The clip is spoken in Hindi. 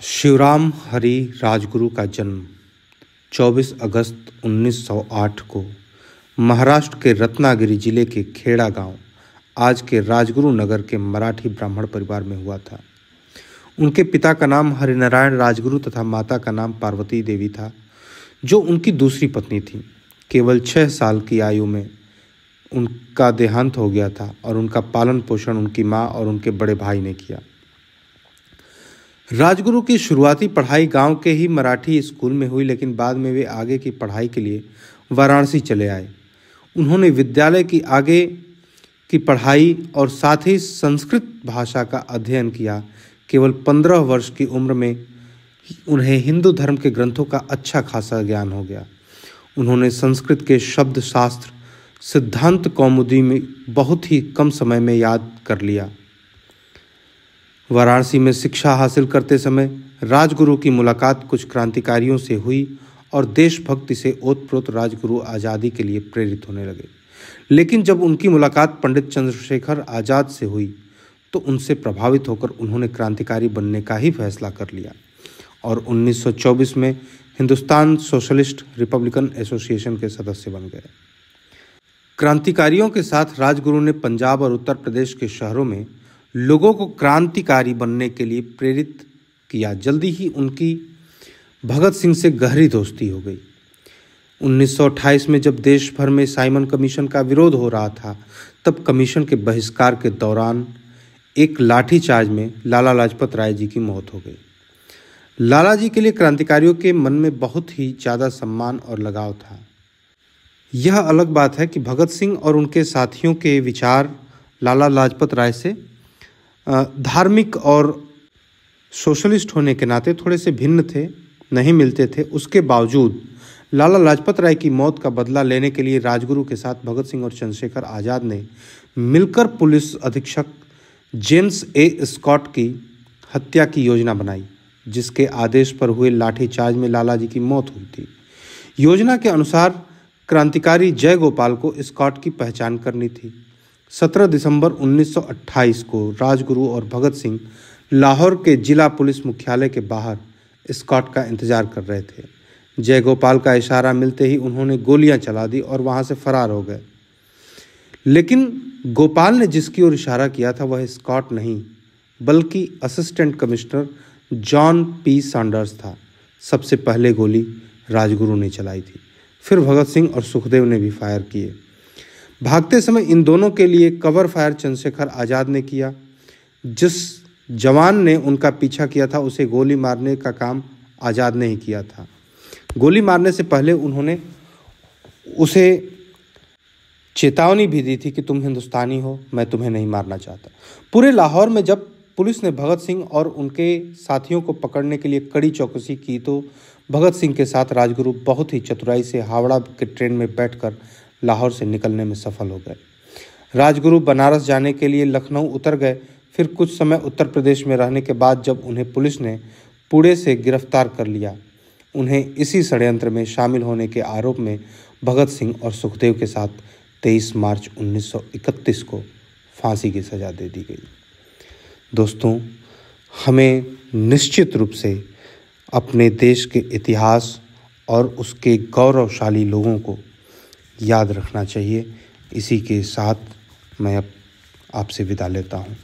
शिवराम हरी राजगुरु का जन्म 24 अगस्त 1908 को महाराष्ट्र के रत्नागिरी जिले के खेड़ा गांव, आज के राजगुरु नगर के मराठी ब्राह्मण परिवार में हुआ था। उनके पिता का नाम हरिनारायण राजगुरु तथा माता का नाम पार्वती देवी था, जो उनकी दूसरी पत्नी थी। केवल 6 साल की आयु में उनका देहांत हो गया था और उनका पालन पोषण उनकी माँ और उनके बड़े भाई ने किया। राजगुरु की शुरुआती पढ़ाई गांव के ही मराठी स्कूल में हुई, लेकिन बाद में वे आगे की पढ़ाई के लिए वाराणसी चले आए। उन्होंने विद्यालय की आगे की पढ़ाई और साथ ही संस्कृत भाषा का अध्ययन किया। केवल 15 वर्ष की उम्र में उन्हें हिंदू धर्म के ग्रंथों का अच्छा खासा ज्ञान हो गया। उन्होंने संस्कृत के शब्द शास्त्र सिद्धांत कौमुदी में बहुत ही कम समय में याद कर लिया। वाराणसी में शिक्षा हासिल करते समय राजगुरु की मुलाकात कुछ क्रांतिकारियों से हुई और देशभक्ति से ओतप्रोत राजगुरु आज़ादी के लिए प्रेरित होने लगे। लेकिन जब उनकी मुलाकात पंडित चंद्रशेखर आज़ाद से हुई तो उनसे प्रभावित होकर उन्होंने क्रांतिकारी बनने का ही फैसला कर लिया और 1924 में हिंदुस्तान सोशलिस्ट रिपब्लिकन एसोसिएशन के सदस्य बन गए। क्रांतिकारियों के साथ राजगुरु ने पंजाब और उत्तर प्रदेश के शहरों में लोगों को क्रांतिकारी बनने के लिए प्रेरित किया। जल्दी ही उनकी भगत सिंह से गहरी दोस्ती हो गई। 1928 में जब देश भर में साइमन कमीशन का विरोध हो रहा था, तब कमीशन के बहिष्कार के दौरान एक लाठीचार्ज में लाला लाजपत राय जी की मौत हो गई। लाला जी के लिए क्रांतिकारियों के मन में बहुत ही ज़्यादा सम्मान और लगाव था। यह अलग बात है कि भगत सिंह और उनके साथियों के विचार लाला लाजपत राय से धार्मिक और सोशलिस्ट होने के नाते थोड़े से भिन्न थे, नहीं मिलते थे। उसके बावजूद लाला लाजपत राय की मौत का बदला लेने के लिए राजगुरु के साथ भगत सिंह और चंद्रशेखर आज़ाद ने मिलकर पुलिस अधीक्षक जेम्स ए स्कॉट की हत्या की योजना बनाई, जिसके आदेश पर हुए लाठीचार्ज में लाला जी की मौत हुई थी। योजना के अनुसार क्रांतिकारी जय गोपाल को स्कॉट की पहचान करनी थी। 17 दिसंबर 1928 को राजगुरु और भगत सिंह लाहौर के जिला पुलिस मुख्यालय के बाहर स्कॉट का इंतजार कर रहे थे। जय गोपाल का इशारा मिलते ही उन्होंने गोलियां चला दी और वहां से फरार हो गए। लेकिन गोपाल ने जिसकी ओर इशारा किया था वह स्कॉट नहीं, बल्कि assistant commissioner John P Sanders था। सबसे पहले गोली राजगुरु ने चलाई थी, फिर भगत सिंह और सुखदेव ने भी फायर किए। भागते समय इन दोनों के लिए कवर फायर चंद्रशेखर आज़ाद ने किया। जिस जवान ने उनका पीछा किया था उसे गोली मारने का काम आज़ाद ने ही किया था। गोली मारने से पहले उन्होंने उसे चेतावनी भी दी थी कि तुम हिंदुस्तानी हो, मैं तुम्हें नहीं मारना चाहता। पूरे लाहौर में जब पुलिस ने भगत सिंह और उनके साथियों को पकड़ने के लिए कड़ी चौकसी की तो भगत सिंह के साथ राजगुरु बहुत ही चतुराई से हावड़ा के ट्रेन में बैठकर लाहौर से निकलने में सफल हो गए। राजगुरु बनारस जाने के लिए लखनऊ उतर गए। फिर कुछ समय उत्तर प्रदेश में रहने के बाद जब उन्हें पुलिस ने पुणे से गिरफ्तार कर लिया, उन्हें इसी षड्यंत्र में शामिल होने के आरोप में भगत सिंह और सुखदेव के साथ 23 मार्च 1931 को फांसी की सज़ा दे दी गई। दोस्तों, हमें निश्चित रूप से अपने देश के इतिहास और उसके गौरवशाली लोगों को याद रखना चाहिए। इसी के साथ मैं अब आपसे विदा लेता हूँ।